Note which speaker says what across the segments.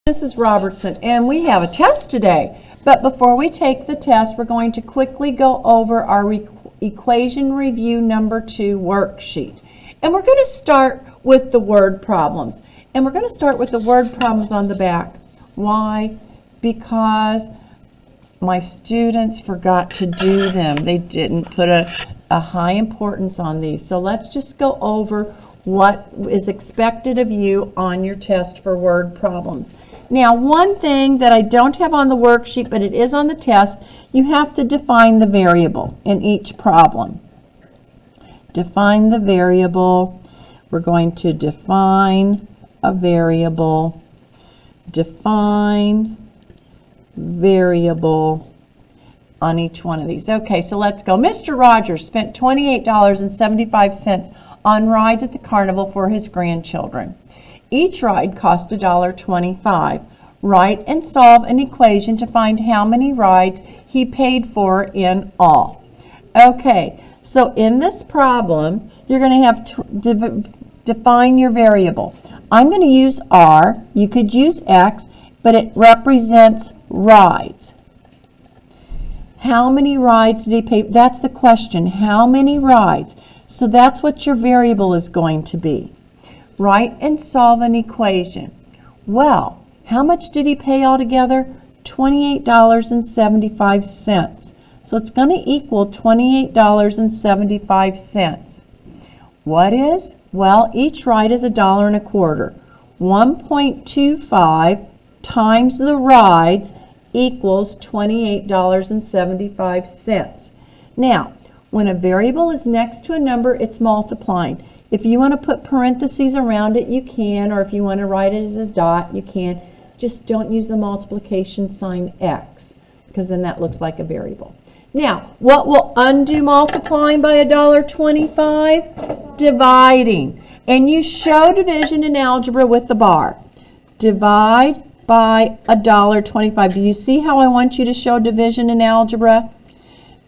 Speaker 1: Mrs. Robertson, and we have a test today. But before we take the test, we're going to quickly go over our equation review number 2 worksheet. And we're going to start with the word problems. And we're going to start with the word problems on the back. Why? Because my students forgot to do them. They didn't put a high importance on these. So let's just go over what is expected of you on your test for word problems. Now, one thing that I don't have on the worksheet, but it is on the test, you have to define the variable in each problem. Define the variable. We're going to define a variable. Define variable on each one of these. Okay, so let's go. Mr. Rogers spent $28.75 on rides at the carnival for his grandchildren. Each ride cost $1.25. Write and solve an equation to find how many rides he paid for in all. Okay, so in this problem, you're going to have to define your variable. I'm going to use R. You could use X, but it represents rides. How many rides did he pay? That's the question. How many rides? So that's what your variable is going to be. Write and solve an equation. Well, how much did he pay altogether? $28.75. So it's going to equal $28.75. What is? Well, each ride is $1.25. 1.25 times the rides equals $28.75. Now, when a variable is next to a number, it's multiplying. If you want to put parentheses around it, you can, or if you want to write it as a dot, you can. Just don't use the multiplication sign X, because then that looks like a variable. Now, what will undo multiplying by $1.25? Dividing. And you show division in algebra with the bar. Divide by $1.25. Do you see how I want you to show division in algebra?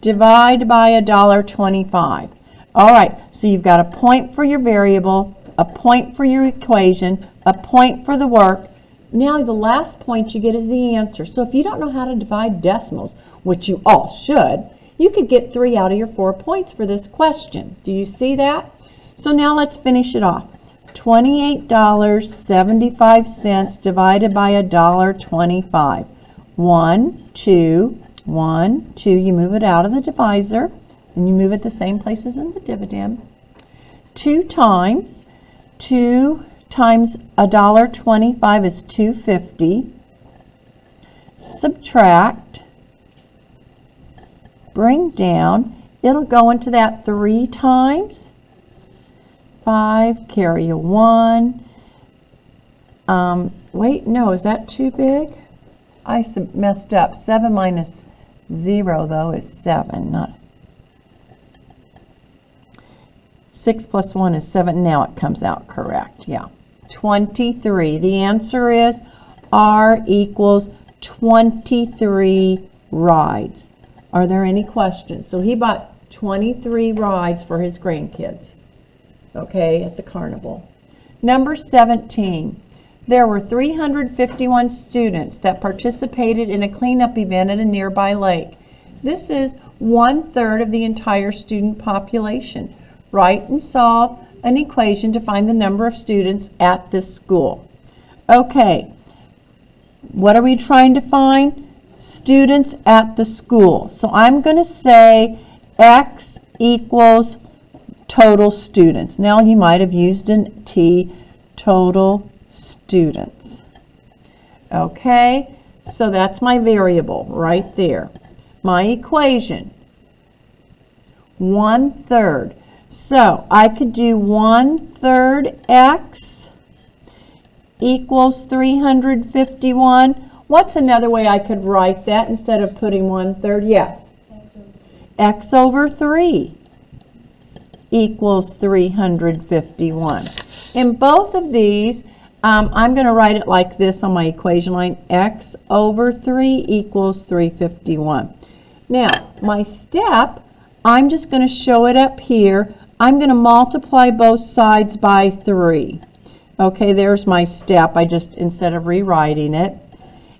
Speaker 1: Divide by $1.25. All right, so you've got a point for your variable, a point for your equation, a point for the work. Now the last point you get is the answer. So if you don't know how to divide decimals, which you all should, you could get 3 out of your 4 points for this question. Do you see that? So now let's finish it off. $28.75 divided by $1.25. 1, 2, 1, 2. You move it out of the divisor, and you move it the same place as in the dividend. 2 times $1.25 is $2.50. Subtract. Bring down. It'll go into that 3 times. 5, carry a 1. Wait, no, is that too big? I messed up. 7 minus 0, though, is 7, not 6 plus 1 is 7. Now it comes out correct. Yeah. 23. The answer is R equals 23 rides. Are there any questions? So he bought 23 rides for his grandkids, okay, at the carnival. Number 17. There were 351 students that participated in a cleanup event at a nearby lake. This is 1/3 of the entire student population. Write and solve an equation to find the number of students at this school. Okay, what are we trying to find? Students at the school. So I'm going to say X equals total students. Now you might have used an T, total students. Okay, so that's my variable right there. My equation, 1/3. So I could do 1/3 X equals 351. What's another way I could write that instead of putting 1/3? Yes. X over 3 equals 351. In both of these, I'm going to write it like this on my equation line. X over 3 equals 351. Now, my step, I'm just going to show it up here. I'm going to multiply both sides by 3. Okay, there's my step. I just, instead of rewriting it,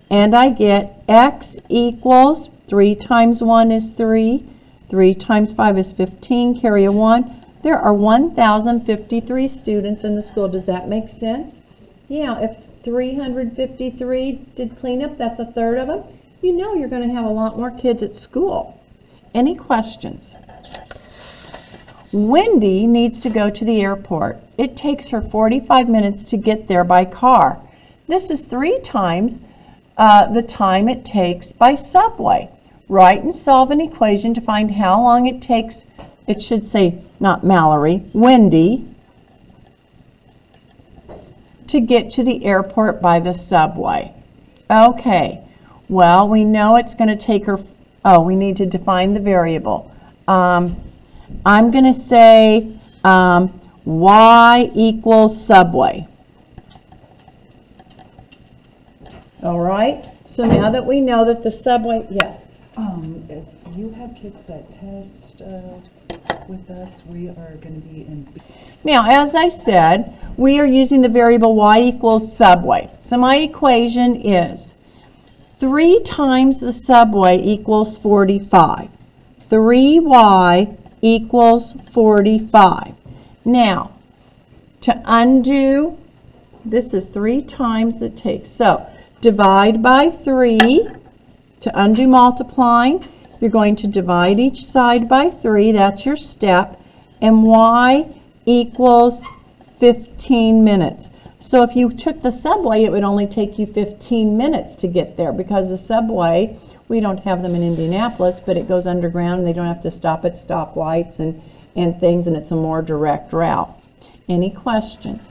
Speaker 1: and I get x equals 3 times 1 is 3, 3 times 5 is 15, carry a 1. There are 1,053 students in the school. Does that make sense? Yeah, if 353 did cleanup, that's a third of them. You know you're going to have a lot more kids at school. Any questions? Wendy needs to go to the airport. It takes her 45 minutes to get there by car. This is 3 times the time it takes by subway. Write and solve an equation to find how long it takes, it should say, not Mallory, Wendy, to get to the airport by the subway. Okay, well, we know it's going to take her, we need to define the variable. I'm going to say y equals subway. All right, so now that we know that the subway, yes.
Speaker 2: If you have kids that test with us, we are going to be in.
Speaker 1: Now, as I said, we are using the variable y equals subway. So my equation is 3 times the subway equals 45. 3y equals 45. Now, to undo, this is 3 times it takes. So, divide by 3. To undo multiplying, you're going to divide each side by 3. That's your step. And y equals 15 minutes. So if you took the subway, it would only take you 15 minutes to get there, because the subway, we don't have them in Indianapolis, but it goes underground and they don't have to stop at stoplights and things, and it's a more direct route. Any questions?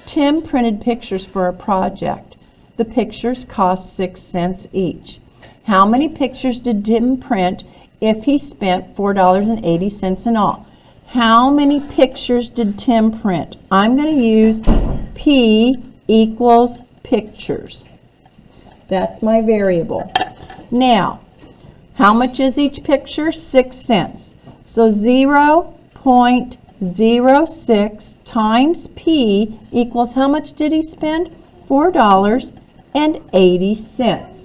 Speaker 1: Tim printed pictures for a project. The pictures cost 6 cents each. How many pictures did Tim print if he spent $4.80 in all? How many pictures did Tim print? I'm going to use P equals pictures. That's my variable. Now, how much is each picture? 6 cents. So 0.06 times P equals how much did he spend? $4.80.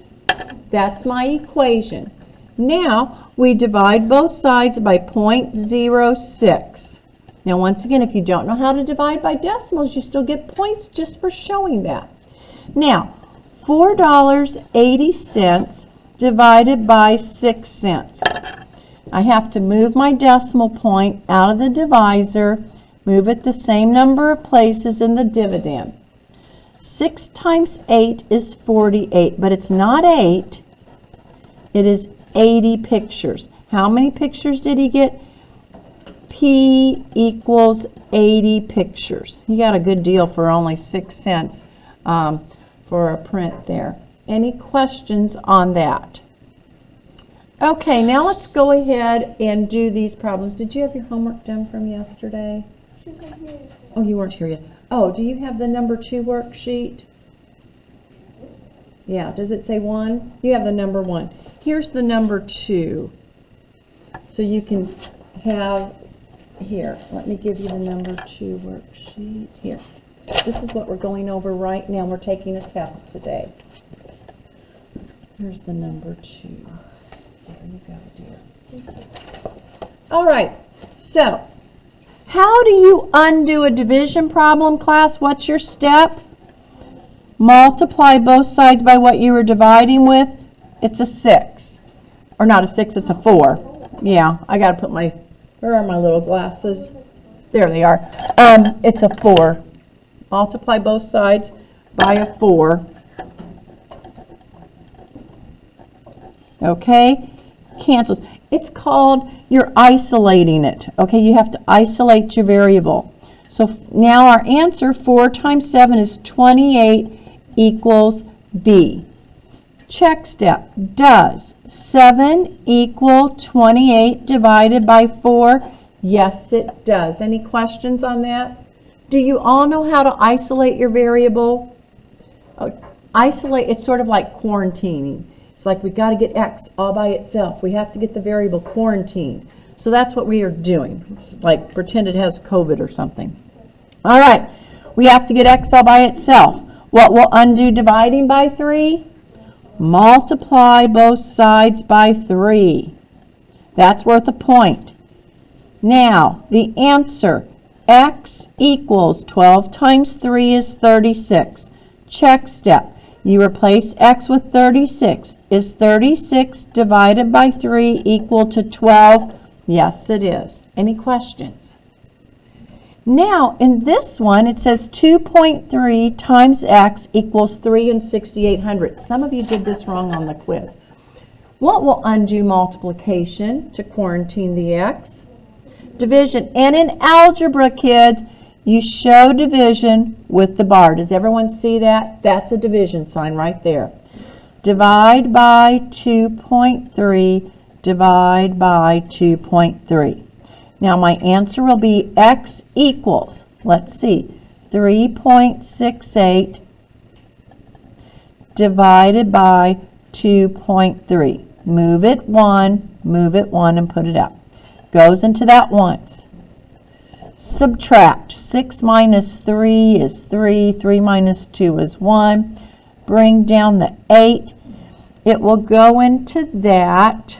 Speaker 1: That's my equation. Now, we divide both sides by 0.06. Now, once again, if you don't know how to divide by decimals, you still get points just for showing that. Now, $4.80 divided by 6 cents. I have to move my decimal point out of the divisor, move it the same number of places in the dividend. 6 times 8 is 48, but it's not 8. It is 80 pictures. How many pictures did he get? P equals 80 pictures. He got a good deal for only 6 cents for a print there. Any questions on that? Okay, now let's go ahead and do these problems. Did you have your homework done from yesterday? Oh, you weren't here yet. Oh, do you have the number 2 worksheet? Yeah, does it say 1? You have the number 1. Here's the number 2. So you can have, here, let me give you the number 2 worksheet. Here. This is what we're going over right now. We're taking a test today. Here's the number 2. There you go, dear. All right, so how do you undo a division problem, class? What's your step? Multiply both sides by what you were dividing with. It's a 6. Or not a 6, it's a 4. Yeah, I got to put my, where are my little glasses? There they are. It's a 4. Multiply both sides by a 4. Okay, cancels. It's called, you're isolating it. Okay, you have to isolate your variable. So now our answer, 4 times 7 is 28 equals B. Check step. Does 7 equal 28 divided by 4? Yes, it does. Any questions on that? Do you all know how to isolate your variable? Isolate, it's sort of like quarantining. It's like we got to get X all by itself. We have to get the variable quarantined. So that's what we are doing. It's like pretend it has COVID or something. All right, We have to get x all by itself. What will undo dividing by 3? Multiply both sides by 3. That's worth a point. Now, the answer, x equals 12 times 3 is 36. Check step. You replace x with 36. Is 36 divided by 3 equal to 12? Yes, it is. Any questions? Now, in this one, it says 2.3 times x equals 3 and 6/800. Some of you did this wrong on the quiz. What will undo multiplication to quarantine the x? Division. And in algebra, kids, you show division with the bar. Does everyone see that? That's a division sign right there. Divide by 2.3, divide by 2.3. Now my answer will be x equals, let's see, 3.68 divided by 2.3. Move it 1, and put it up. Goes into that once. Subtract. 6 minus 3 is 3. 3 minus 2 is 1. Bring down the 8. It will go into that.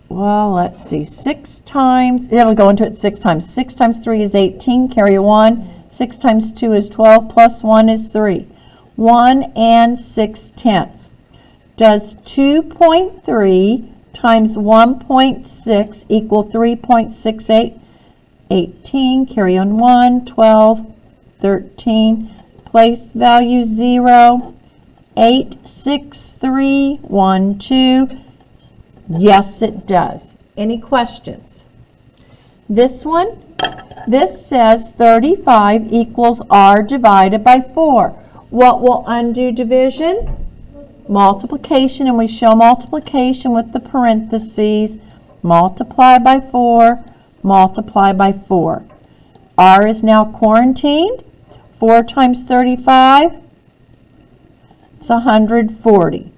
Speaker 1: Well, let's see. 6 times, it'll go into it 6 times. 6 times 3 is 18. Carry a 1. 6 times 2 is 12. Plus 1 is 3. 1 and 6/10. Does 2.3 times 1.6 equal 3.68? 18. Carry on 1. 12. 13. Place value 0. 8, 6, 3, 1, 2. Yes, it does. Any questions? This one, this says 35 equals r divided by 4. What will undo division? Multiplication, and we show multiplication with the parentheses. Multiply by 4, multiply by 4. R is now quarantined. 4 times 35, it's 140.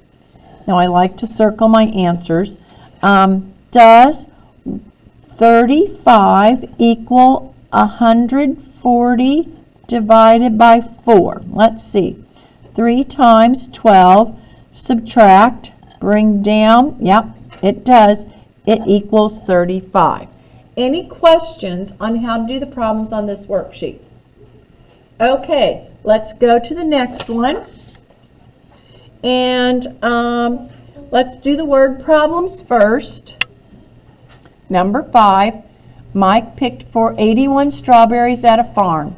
Speaker 1: Now I like to circle my answers. Does 35 equal 140 divided by 4? Let's see. 3 times 12, subtract, bring down. Yep, it does. It equals 35. Any questions on how to do the problems on this worksheet? Okay, let's go to the next one. And let's do the word problems first. Number 5, Mike picked 81 strawberries at a farm.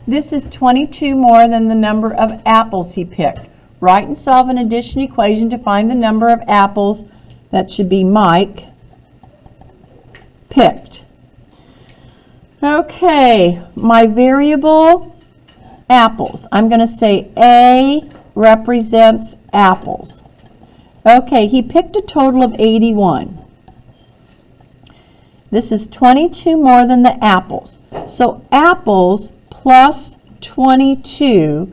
Speaker 1: This is 22 more than the number of apples he picked. Write and solve an addition equation to find the number of apples that should be Mike picked. Okay, my variable apples. I'm going to say A represents apples. Okay, he picked a total of 81. This is 22 more than the apples. So apples plus 22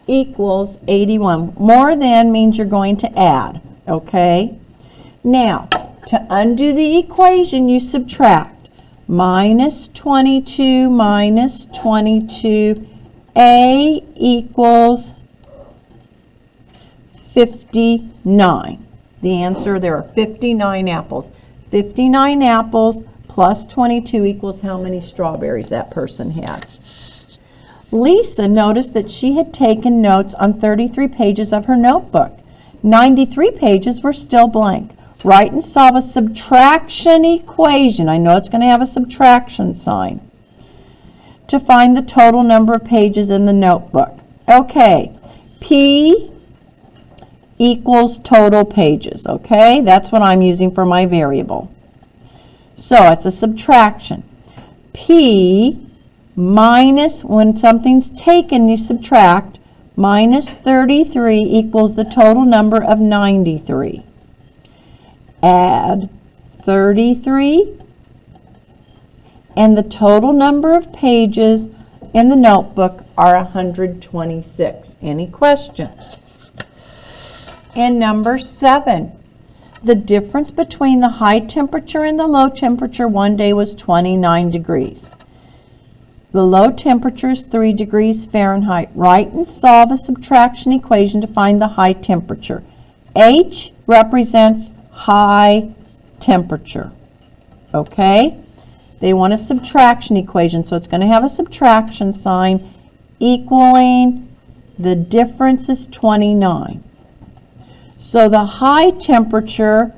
Speaker 1: equals 81. More than means you're going to add, okay? Now, to undo the equation, you subtract. Minus 22 minus 22. A equals 59. The answer, there are 59 apples. 59 apples plus 22 equals how many strawberries that person had. Lisa noticed that she had taken notes on 33 pages of her notebook. 93 pages were still blank. Write and solve a subtraction equation. I know it's going to have a subtraction sign to find the total number of pages in the notebook. Okay, P equals total pages, okay? That's what I'm using for my variable. So it's a subtraction. P minus, when something's taken, you subtract, minus 33 equals the total number of 93. Add 33, and the total number of pages in the notebook are 126. Any questions? And number 7, The difference between the high temperature and the low temperature one day was 29 degrees. The low temperature is 3 degrees Fahrenheit. Write and solve a subtraction equation to find the high temperature. H represents high temperature. Okay? They want a subtraction equation, so it's going to have a subtraction sign equaling the difference is 29. So the high temperature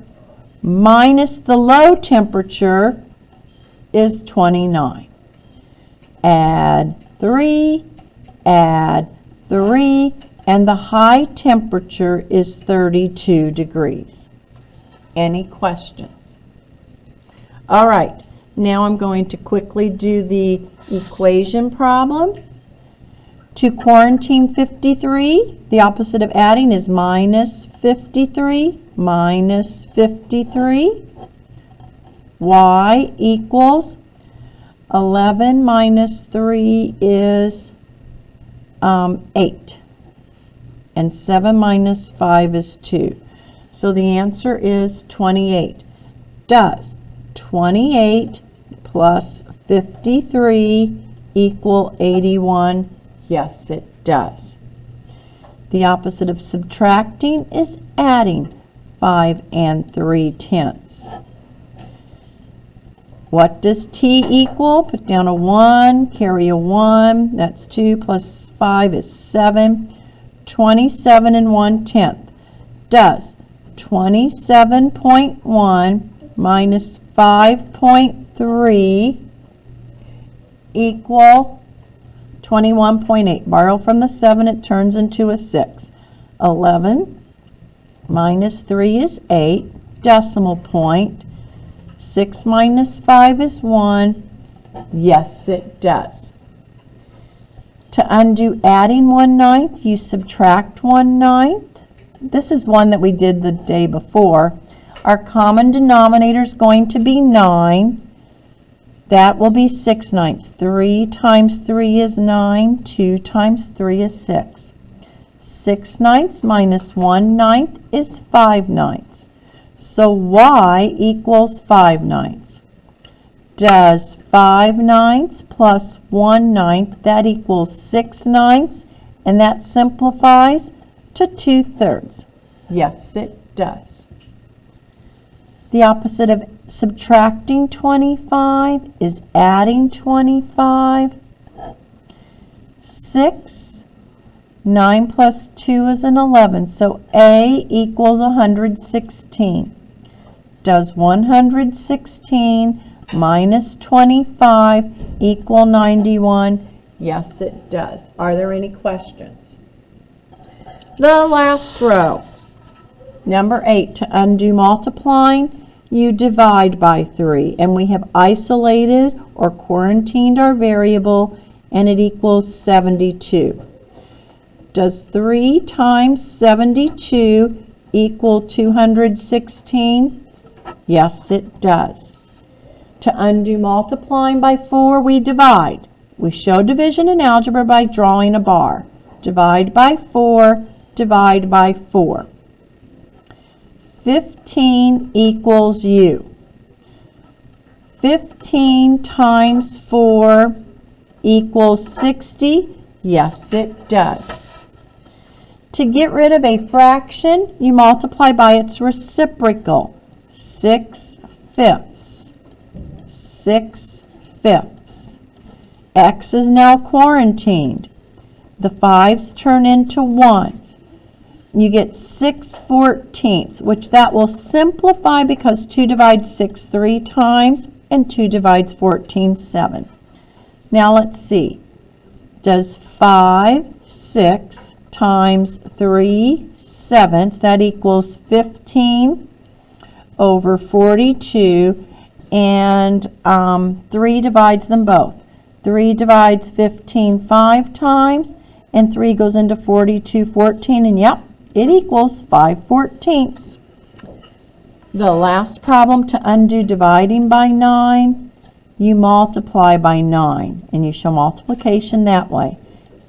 Speaker 1: minus the low temperature is 29. Add 3, and the high temperature is 32 degrees. Any questions? All right, now I'm going to quickly do the equation problems. To quarantine 53, the opposite of adding is minus 53, minus 53. Y equals 11 minus 3 is 8. And 7 minus 5 is 2. So the answer is 28. Does 28 plus 53 equal 81? Yes, it does. The opposite of subtracting is adding 5 and 3/10. What does T equal? Put down a 1, carry a 1. That's 2 plus 5 is 7. 27 and 1/10. Does 27.1 minus 5.3 equal 21.8? Borrow from the 7, it turns into a 6. 11 minus 3 is 8, decimal point. 6 minus 5 is 1. Yes, it does. To undo adding 1/9, you subtract 1/9. This is one that we did the day before. Our common denominator is going to be 9. That will be 6/9. 3 times 3 is 9. 2 times 3 is 6. 6/9 minus 1/9 is 5/9. So y equals 5/9. Does 5/9 plus 1/9, that equals 6/9, and that simplifies to 2/3. Yes, it does. The opposite of subtracting 25 is adding 25. 6, 9 plus 2 is an 11, so A equals 116. Does 116 minus 25 equal 91? Yes, it does. Are there any questions? The last row. Number 8, to undo multiplying, you divide by 3. And we have isolated or quarantined our variable, and it equals 72. Does 3 times 72 equal 216? Yes, it does. To undo multiplying by 4, we divide. We show division in algebra by drawing a bar. Divide by 4, divide by 4. 15 equals U. 15 times 4 equals 60. Yes, it does. To get rid of a fraction, you multiply by its reciprocal. 6/5. 6/5. X is now quarantined. The 5's turn into 1's. You get 6/14, which that will simplify because 2 divides 6 3 times and 2 divides 14 7. Now let's see. Does 5 6 times 3 7ths, that equals 15 over 42, and 3 divides them both. 3 divides 15 5 times, and 3 goes into 42 14, and yep, it equals 5/14. The last problem, to undo dividing by 9, you multiply by 9, and you show multiplication that way.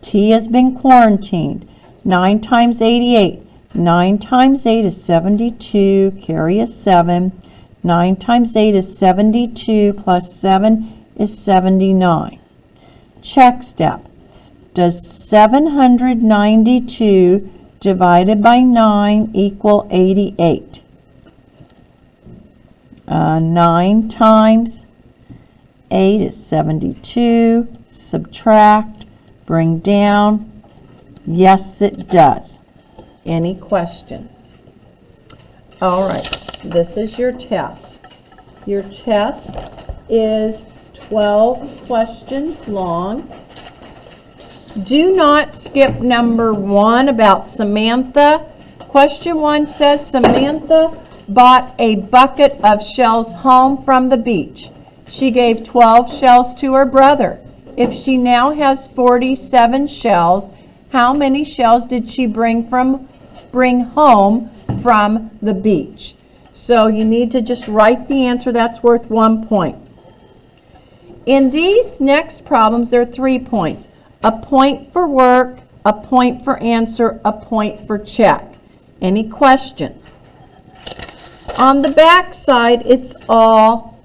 Speaker 1: T has been quarantined. 9 times 88. 9 times 8 is 72, carry a 7. 9 times 8 is 72, plus 7 is 79. Check step. Does 792 divided by 9 equal 88? 9 times 8 is 72. Subtract, bring down. Yes, it does. Any questions? All right, this is your test. Your test is 12 questions long. Do not skip number 1 about Samantha. Question 1 says Samantha bought a bucket of shells home from the beach. She gave 12 shells to her brother. If she now has 47 shells, how many shells did she bring home from the beach? So you need to just write the answer. That's worth 1 point. In these next problems, there are 3 points. A point for work, a point for answer, a point for check. Any questions? On the back side, it's all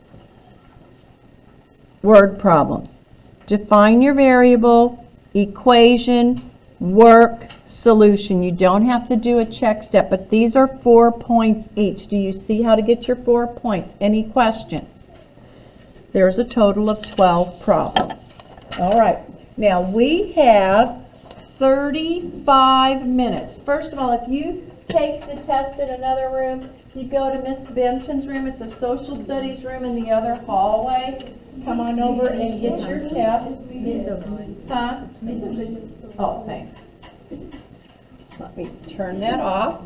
Speaker 1: word problems. Define your variable, equation, work, solution. You don't have to do a check step, but these are 4 points each. Do you see how to get your 4 points? Any questions? There's a total of 12 problems. All right. Now we have 35 minutes. First of all, if you take the test in another room, you go to Miss Benton's room. It's a social studies room in the other hallway. Come on over and get your test. Huh? Oh, thanks. Let me turn that off.